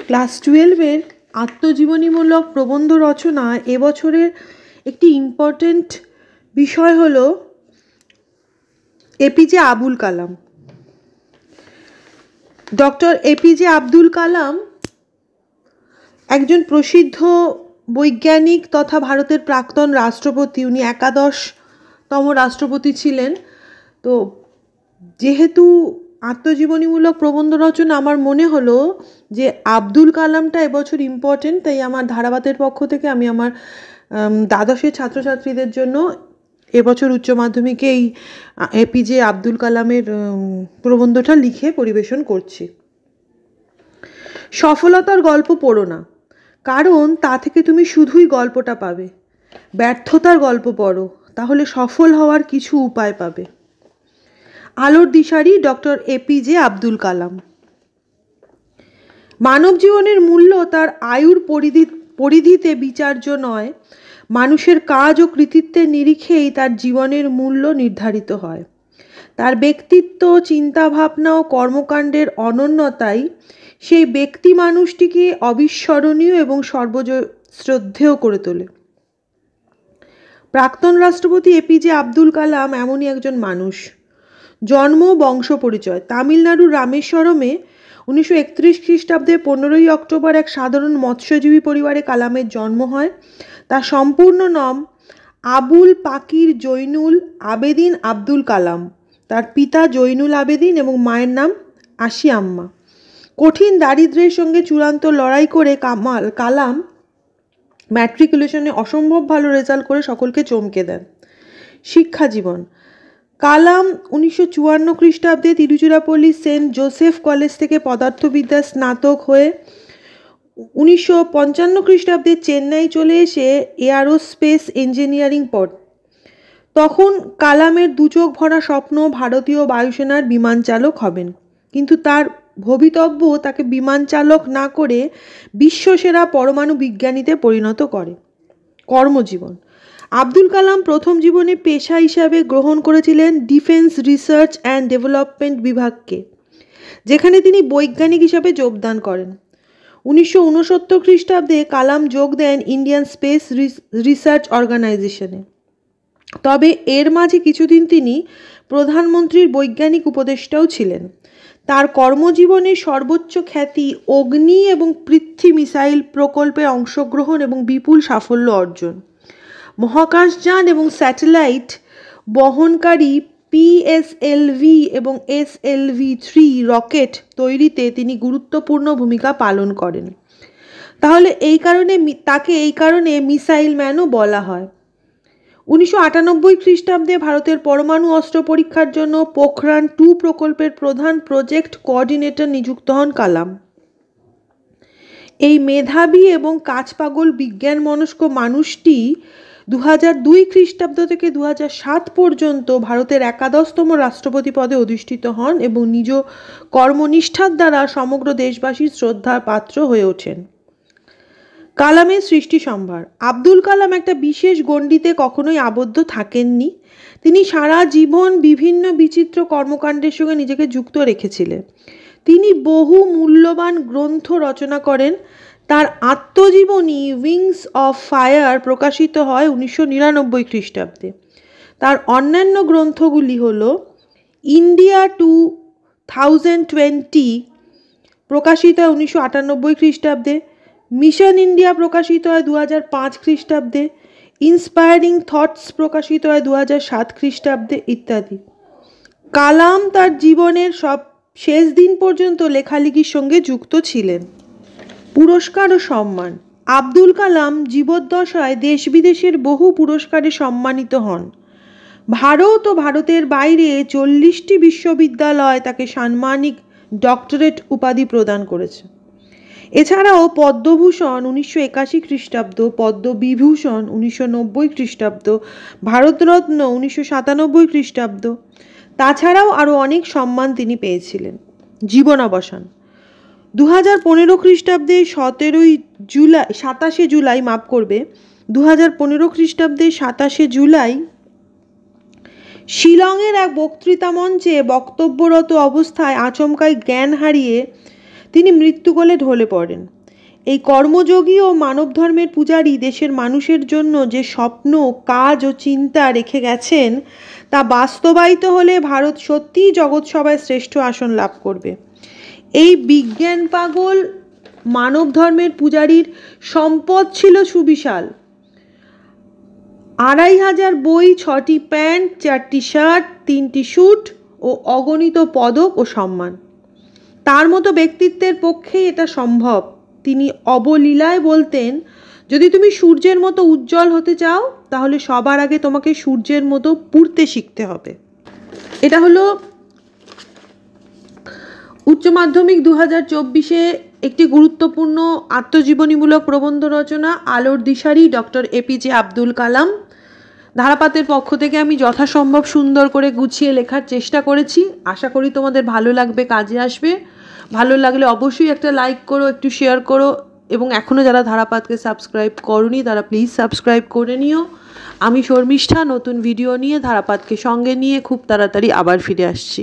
Class 12-এর আত্মজীবনীমূলক প্রবন্ধ রচনা এবছরের একটি ইম্পর্টেন্ট বিষয় হলো APJ Abul Kalam. Doctor APJ Abdul Kalam একজন প্রসিদ্ধ বৈজ্ঞানিক তথা ভারতের প্রাক্তন রাষ্ট্রপতি। উনি 11তম রাষ্ট্রপতি ছিলেন। তো যেহেতু আত্মজীবনীমূলক প্রবন্ধ রচনা, আমার মনে হলো যে আব্দুল কালামটা এবছর ইম্পর্টেন্ট, তাই আমার ধারাবাতের পক্ষ থেকে আমি আমার দ্বাদশের ছাত্রছাত্রীদের জন্য এবছর উচ্চ মাধ্যমিকে এই এপিজে আব্দুল কালামের প্রবন্ধটা লিখে পরিবেশন করছি। সফলতার গল্প পড়ো না, কারণ তা থেকে তুমি শুধুই গল্পটা পাবে। ব্যর্থতার গল্প পড়ো, তাহলে সফল হওয়ার কিছু উপায় পাবে। আলোর দিশারি ডক্টর এপিজে আব্দুল কালাম। মানব জীবনের মূল্য তার আয়ুর পরিধিতে বিচার্য নয়, মানুষের কাজ ও কৃতিত্বের নিরিখেই তার জীবনের মূল্য নির্ধারিত হয়। তার ব্যক্তিত্ব, চিন্তাভাবনা ও কর্মকাণ্ডের অনন্যতাই সেই ব্যক্তি মানুষটিকে অবিস্মরণীয় এবং সর্বশ্রদ্ধেয় করে তোলে। প্রাক্তন রাষ্ট্রপতি এপিজে আব্দুল কালাম এমনই একজন মানুষ। জন্ম, বংশ পরিচয়। তামিলনাড়ুর রামেশ্বরমে 1931 খ্রিস্টাব্দে 15ই অক্টোবর এক সাধারণ মৎস্যজীবী পরিবারে কালামের জন্ম হয়। তার সম্পূর্ণ নাম আবুল পাকির জৈনুল আবেদিন আব্দুল কালাম। তার পিতা জৈনুল আবেদিন এবং মায়ের নাম আশিয়াম্মা। কঠিন দারিদ্র্যের সঙ্গে চূড়ান্ত লড়াই করে কালাম ম্যাট্রিকুলেশনে অসম্ভব ভালো রেজাল্ট করে সকলকে চমকে দেন। শিক্ষা জীবন। কালাম 1954 খ্রিস্টাব্দে তিরুচিরাপল্লী সেন্ট জোসেফ কলেজ থেকে পদার্থবিদ্যার স্নাতক হয়ে 1955 খ্রিস্টাব্দে চেন্নাই চলে এসে এয়ারোস্পেস ইঞ্জিনিয়ারিং পড়েন। তখন কালামের দুচোখ ভরা স্বপ্ন ভারতীয় বায়ুসেনার বিমান চালক হবেন, কিন্তু তার ভবিতব্য তাকে বিমান চালক না করে বিশ্বসেরা পরমাণু বিজ্ঞানীতে পরিণত করে। কর্মজীবন। আব্দুল কালাম প্রথম জীবনে পেশা হিসাবে গ্রহণ করেছিলেন ডিফেন্স রিসার্চ অ্যান্ড ডেভেলপমেন্ট বিভাগকে, যেখানে তিনি বৈজ্ঞানিক হিসাবে যোগদান করেন। 1969 খ্রিস্টাব্দে কালাম যোগ দেন ইন্ডিয়ান স্পেস রিসার্চ অর্গানাইজেশনে। তবে এর মাঝে কিছুদিন তিনি প্রধানমন্ত্রীর বৈজ্ঞানিক উপদেষ্টাও ছিলেন। তার কর্মজীবনের সর্বোচ্চ খ্যাতি অগ্নি এবং পৃথ্বী মিসাইল প্রকল্পে অংশগ্রহণ এবং বিপুল সাফল্য অর্জন। মহাকাশযান এবং স্যাটেলাইট বহনকারী PSLV এবং SLV-3 রকেট তৈরিতে তিনি গুরুত্বপূর্ণ ভূমিকা পালন করেন। তাহলে তাকে এই কারণে মিসাইল ম্যানও বলা হয়। 1998 খ্রিস্টাব্দে ভারতের পরমাণু অস্ত্র পরীক্ষার জন্য পোখরান 2 প্রকল্পের প্রধান প্রজেক্ট কোঅর্ডিনেটর নিযুক্ত হন কালাম। এই মেধাবী এবং কাজপাগল বিজ্ঞান মনস্ক মানুষটি 2002 খ্রিস্টাব্দ থেকে 2007 পর্যন্ত ভারতের 11তম রাষ্ট্রপতি পদে অধিষ্ঠিত হন এবং নিজ কর্মনিষ্ঠার দ্বারা সমগ্র দেশবাসীর শ্রদ্ধার পাত্র হয়ে ওঠেন। কালামের সৃষ্টি সম্ভার। আব্দুল কালাম একটা বিশেষ গণ্ডিতে কখনোই আবদ্ধ থাকেননি। তিনি সারা জীবন বিভিন্ন বিচিত্র কর্মকাণ্ডের সঙ্গে নিজেকে যুক্ত রেখেছিলেন। তিনি বহু মূল্যবান গ্রন্থ রচনা করেন। তার আত্মজীবনী উইংস অফ ফায়ার প্রকাশিত হয় 1999 খ্রিস্টাব্দে। তার অন্যান্য গ্রন্থগুলি হল ইন্ডিয়া 2020 প্রকাশিত হয় 1998 খ্রিস্টাব্দে, মিশন ইন্ডিয়া প্রকাশিত হয় 2005 খ্রিস্টাব্দে, ইন্সপায়ারিং থটস প্রকাশিত হয় 2007 খ্রিস্টাব্দে ইত্যাদি। কালাম তার জীবনের সব শেষ দিন পর্যন্ত লেখালেখির সঙ্গে যুক্ত ছিলেন। পুরস্কার ও সম্মান। আব্দুল কালাম জীবদ্দশায় দেশ বিদেশের বহু পুরস্কারে সম্মানিত হন। ভারত ও ভারতের বাইরে 40টি বিশ্ববিদ্যালয় তাকে সাম্মানিক ডক্টরেট উপাধি প্রদান করেছে। এছাড়াও পদ্মভূষণ 1981 খ্রিস্টাব্দ, পদ্মবিভূষণ 1990 খ্রিস্টাব্দ, ভারতরত্ন 1997 খ্রিস্টাব্দ, তাছাড়াও আরও অনেক সম্মান তিনি পেয়েছিলেন। জীবনাবসান। 2015 খ্রিস্টাব্দে 27শে জুলাই শিলংয়ের এক বক্তৃতা মঞ্চে বক্তব্যরত অবস্থায় আচমকাই জ্ঞান হারিয়ে তিনি মৃত্যুকোলে ঢলে পড়েন। এই কর্মযোগী ও মানব ধর্মের পূজারী দেশের মানুষের জন্য যে স্বপ্ন, কাজ ও চিন্তা রেখে গেছেন তা বাস্তবায়িত হলে ভারত সত্যিই জগৎসভায় শ্রেষ্ঠ আসন লাভ করবে। এই বিজ্ঞান পাগল মানব ধর্মের পূজারীর সম্পদ ছিল সুবিশাল। 2500 বই, 6টি প্যান্ট, 4টি শার্ট, 3টি স্যুট ও অগণিত পদক ও সম্মান। তার মতো ব্যক্তিত্বের পক্ষেই এটা সম্ভব। তিনি অবলীলায় বলতেন, যদি তুমি সূর্যের মতো উজ্জ্বল হতে চাও তাহলে সবার আগে তোমাকে সূর্যের মতো পুড়তে শিখতে হবে। এটা হলো উচ্চ মাধ্যমিক 2024-এ একটি গুরুত্বপূর্ণ আত্মজীবনীমূলক প্রবন্ধ রচনা, আলোর দিশারি, ডক্টর এপিজে আব্দুল কালাম। ধারাপাতের পক্ষ থেকে আমি যথাসম্ভব সুন্দর করে গুছিয়ে লেখার চেষ্টা করেছি। আশা করি তোমাদের ভালো লাগবে, কাজে আসবে। ভালো লাগলে অবশ্যই একটা লাইক করো, একটু শেয়ার করো, এবং এখনও যারা ধারাপাতকে সাবস্ক্রাইব করোনি তারা প্লিজ সাবস্ক্রাইব করে নিও। আমি শর্মিষ্ঠা নতুন ভিডিও নিয়ে ধারাপাতকে সঙ্গে নিয়ে খুব তাড়াতাড়ি আবার ফিরে আসছি।